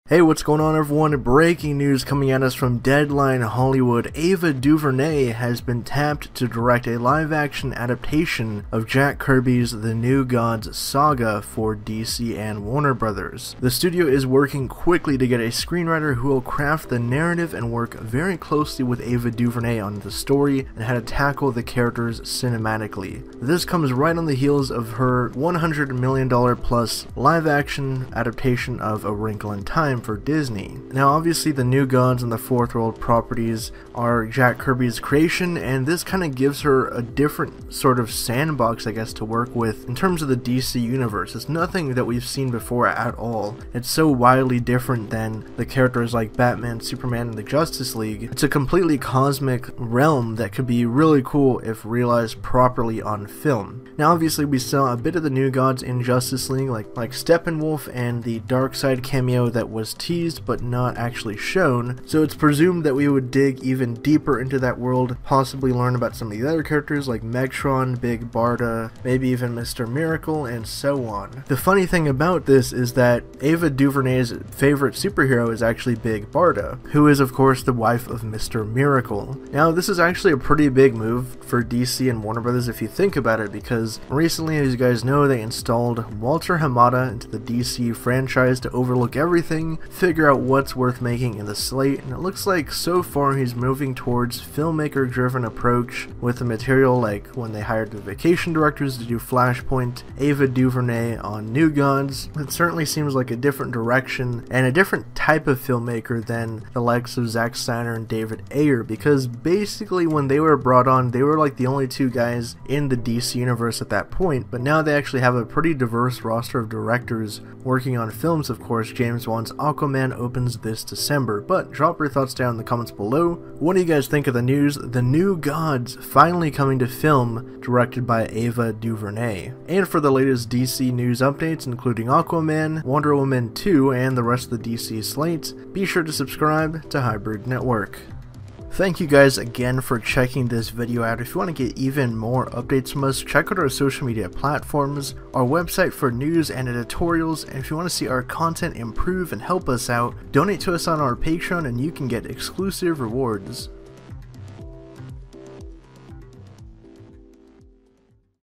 Hey, what's going on everyone? Breaking news coming at us from Deadline Hollywood. Ava DuVernay has been tapped to direct a live-action adaptation of Jack Kirby's The New Gods saga for DC and Warner Brothers. The studio is working quickly to get a screenwriter who will craft the narrative and work very closely with Ava DuVernay on the story and how to tackle the characters cinematically. This comes right on the heels of her $100 million plus live-action adaptation of A Wrinkle in Time for Disney. Now obviously the New Gods and the Fourth World properties are Jack Kirby's creation, and this kind of gives her a different sort of sandbox, I guess, to work with in terms of the DC universe. It's nothing that we've seen before at all. It's so wildly different than the characters like Batman, Superman, and the Justice League. It's a completely cosmic realm that could be really cool if realized properly on film. Now obviously we saw a bit of the New Gods in Justice League, like Steppenwolf and the Darkseid cameo that was teased but not actually shown, so it's presumed that we would dig even deeper into that world, possibly learn about some of the other characters like Megtron, Big Barda, maybe even Mr. Miracle, and so on. The funny thing about this is that Ava DuVernay's favorite superhero is actually Big Barda, who is of course the wife of Mr. Miracle. Now this is actually a pretty big move for DC and Warner Brothers if you think about it, because recently, as you guys know, they installed Walter Hamada into the DC franchise to overlook everything, figure out what's worth making in the slate, and it looks like so far he's moving towards filmmaker driven approach with the material, like when they hired the vacation directors to do Flashpoint, Ava DuVernay on New Gods. It certainly seems like a different direction and a different type of filmmaker than the likes of Zack Snyder and David Ayer, because basically when they were brought on, they were like the only two guys in the DC universe at that point, but now they actually have a pretty diverse roster of directors working on films. Of course, James Wan's Aquaman opens this December, but drop your thoughts down in the comments below. What do you guys think of the news? The New Gods finally coming to film, directed by Ava DuVernay. And for the latest DC news updates, including Aquaman, Wonder Woman 2, and the rest of the DC slates, be sure to subscribe to Hybrid Network. Thank you guys again for checking this video out. If you want to get even more updates from us, check out our social media platforms, our website for news and editorials, and if you want to see our content improve and help us out, donate to us on our Patreon and you can get exclusive rewards.